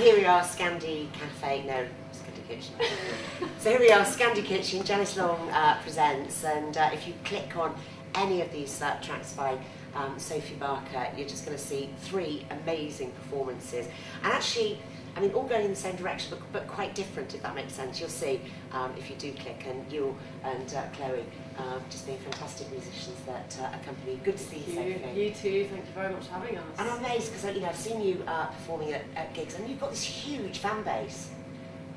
here we are, Scandi Cafe, no, Scandi Kitchen. So here we are, Scandi Kitchen, Janice Long Presents, and if you click on any of these tracks by Sophie Barker, you're just going to see 3 amazing performances. And actually, I mean, all going in the same direction, but quite different, if that makes sense. You'll see if you do click, and you and Chloe just being fantastic musicians that accompany you. Good to see you, Sophie. You too, thank you very much for having us. And I'm amazed because I've seen you performing at gigs, and you've got this huge fan base.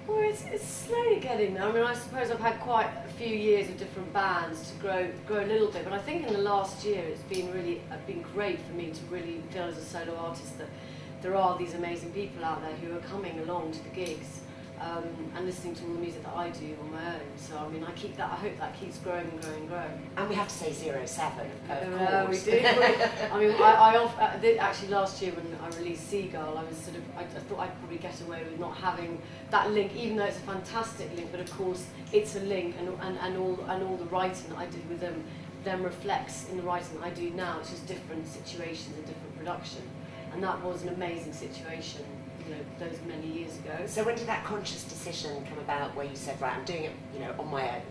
Well, it's slowly getting there. I mean, I suppose I've had quite a few years of different bands to grow a little bit, but I think in the last year it's been great for me to really feel as a solo artist that there are these amazing people out there who are coming along to the gigs and listening to all the music that I do on my own. So I mean, I hope that keeps growing and growing and growing. And we have to say 07, of course. We do. I mean, actually last year when I released Seagull, I thought I'd probably get away with not having that link, even though it's a fantastic link. But of course, it's a link, and all the writing that I did with them reflects in the writing that I do now. It's just different situations and different production. And that was an amazing situation, those many years ago. So when did that conscious decision come about where you said, right, I'm doing it, on my own?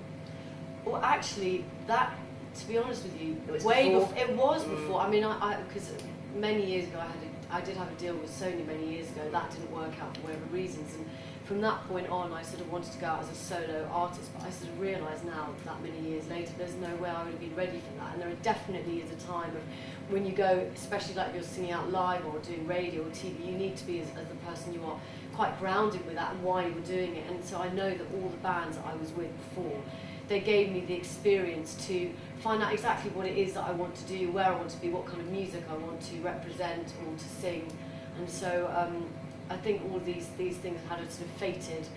Well, actually, that, to be honest with you, it was before. It was before. I mean, because many years ago I did have a deal with Sony many years ago. That didn't work out for whatever reasons. And from that point on, I sort of wanted to go out as a solo artist, but I sort of realise now, that many years later, there's no way I would have been ready for that. And there definitely is a time of when you go, especially like you're singing out live or doing radio or TV, you need to be, as the person you are, quite grounded with that and why you were doing it. And so I know that all the bands that I was with before, they gave me the experience to find out exactly what it is that I want to do, where I want to be, what kind of music I want to represent or to sing. And so I think all of these things had a sort of fated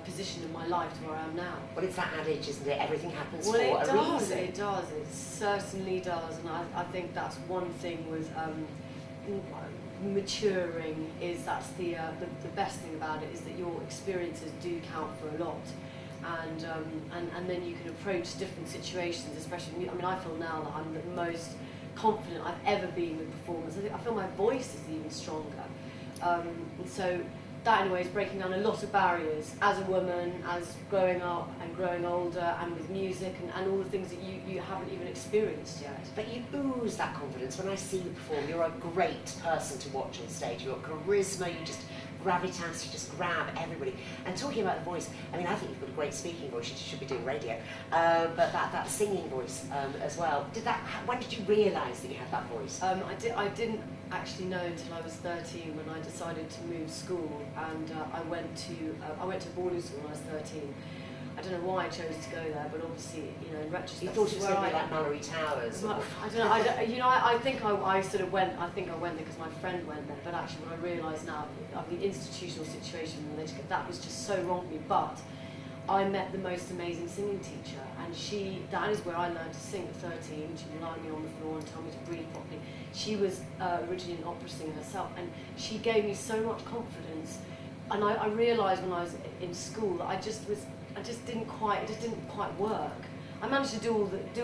position in my life to where I am now. Well, it's that adage, isn't it? Everything happens for a reason. It does. It certainly does. And I think that's one thing with maturing, is that's the best thing about it, is that your experiences do count for a lot. And then you can approach different situations, especially, I mean, I feel now that I'm the most confident I've ever been with performance. I feel my voice is even stronger. And so that, in a way, is breaking down a lot of barriers as a woman, as growing up and growing older, and with music and all the things that you haven't even experienced yet. But you ooze that confidence. When I see you perform, you're a great person to watch on stage. You've got charisma, you just gravitas, you just grab everybody. And talking about the voice, I mean, I think you've got a great speaking voice. You should be doing radio, but that singing voice as well. When did you realise that you had that voice? I didn't actually know until I was 13 when I decided to move school, and I went to boarding school when I was 13. I don't know why I chose to go there, but obviously, in retrospect, you thought it was going to be like Mallory Towers. Well, I don't know. I think I sort of went. I think I went there because my friend went there. But actually, when I realise now, the institutional situation in the that was just so wrong for me. But I met the most amazing singing teacher, and that is where I learned to sing at 13. She would lie me on the floor and tell me to breathe properly. She was originally an opera singer herself, and she gave me so much confidence. And I realised when I was in school that it didn't quite work. I managed to do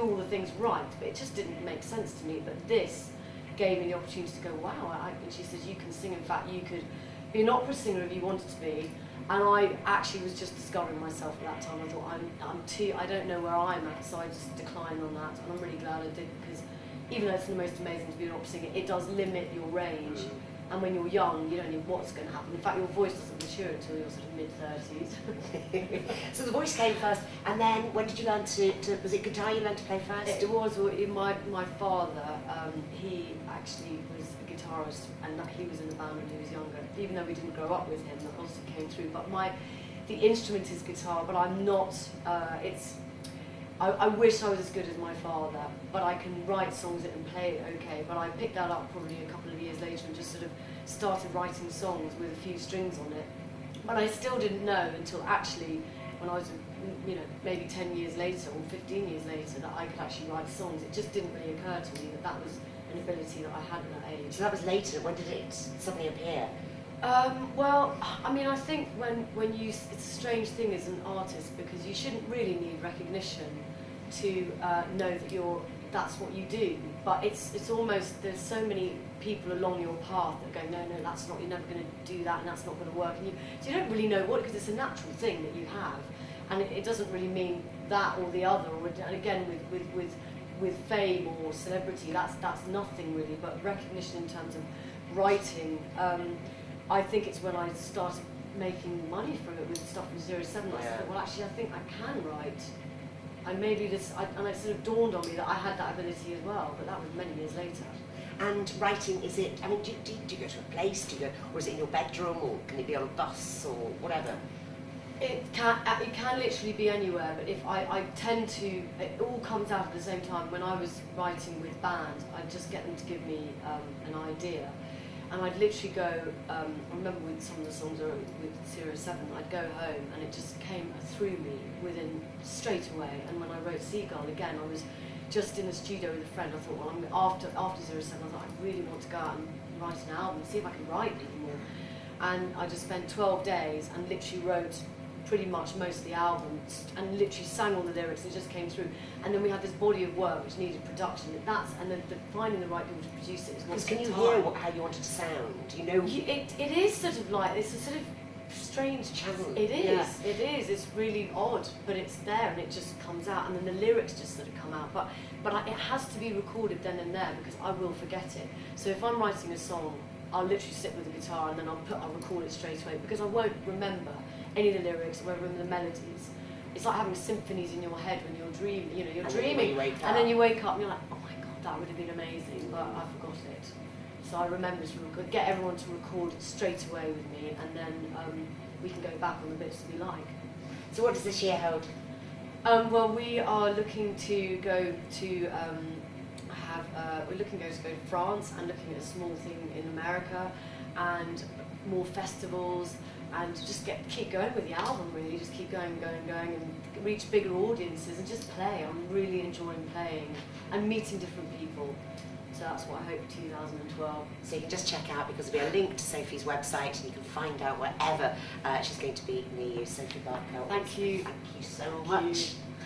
all the things right, but it just didn't make sense to me. But this gave me the opportunity to go, wow. And she says, you can sing. In fact, you could be an opera singer if you wanted to be. And I actually was just discovering myself at that time. I thought, I don't know where I'm at, so I just declined on that. And I'm really glad I did, because even though it's the most amazing to be an opera singer, it does limit your range. And when you're young, you don't know what's going to happen. In fact, your voice doesn't mature until you're sort of mid-30s. So the voice came first, and then when did you learn to was it guitar you learned to play first? It was. My father, he actually was a guitarist, and he was in the band when he was younger. Even though we didn't grow up with him, that also came through. But the instrument is guitar, but I'm not, I wish I was as good as my father, but I can write songs and play it okay. But I picked that up probably a couple of years later and just sort of started writing songs with a few strings on it. But I still didn't know until actually when I was, maybe 10 years later or 15 years later, that I could actually write songs. It just didn't really occur to me that was an ability that I had at that age. So that was later. When did it suddenly appear? Well, I mean, I think when it's a strange thing as an artist, because you shouldn't really need recognition to know that you're that's what you do. But it's almost, there's so many people along your path that go, no, that's not, you're never going to do that, and that's not going to work. And so you don't really know what, because it's a natural thing that you have, and it doesn't really mean that or the other. And again, with fame or celebrity, that's nothing really, but recognition in terms of writing. I think it's when I started making money from it with stuff from 07, I thought, well, actually, I think I can write. And maybe and it sort of dawned on me that I had that ability as well, but that was many years later. And writing, is it, I mean, do you go to a place, or is it in your bedroom, or can it be on a bus, or whatever? It can literally be anywhere, but if I tend to, it all comes out at the same time. When I was writing with bands, I'd just get them to give me an idea, and I'd literally go, I remember with some of the songs with 07, I'd go home and it just came through me within straight away. And when I wrote Seagull, again, I was just in the studio with a friend. I thought, well, after 07, I thought, I really want to go out and write an album, see if I can write even more. And I just spent 12 days and literally wrote pretty much most of the album, and literally sang all the lyrics. It just came through, and then we had this body of work which needed production. And then finding the right people to produce it is what. Can you hear how you want it to sound? You know, it is sort of like, it's a sort of strange channel. It is. Yeah. It is. It's really odd, but it's there, and it just comes out, and then the lyrics just sort of come out. But it has to be recorded then and there, because I will forget it. So if I'm writing a song, I'll literally sit with the guitar and then I'll record it straight away, because I won't remember any of the lyrics, I won't remember the melodies. It's like having symphonies in your head when you're dreaming. You know, you're dreaming, and then you wake up and you're like, oh my god, that would have been amazing, but I forgot it. So I remember to get everyone to record it straight away with me, and then we can go back on the bits that we like. So what does this year hold? Well, we are looking to go to we're looking to go to France, and looking at a small thing in America, and more festivals, and just keep going with the album, really. Just keep going, and reach bigger audiences, and just play. I'm really enjoying playing and meeting different people. So that's what I hope 2012. So you can just check out, because there'll be a link to Sophie's website, and you can find out wherever she's going to be near you. Sophie Barker. Thank you. Thank you so much.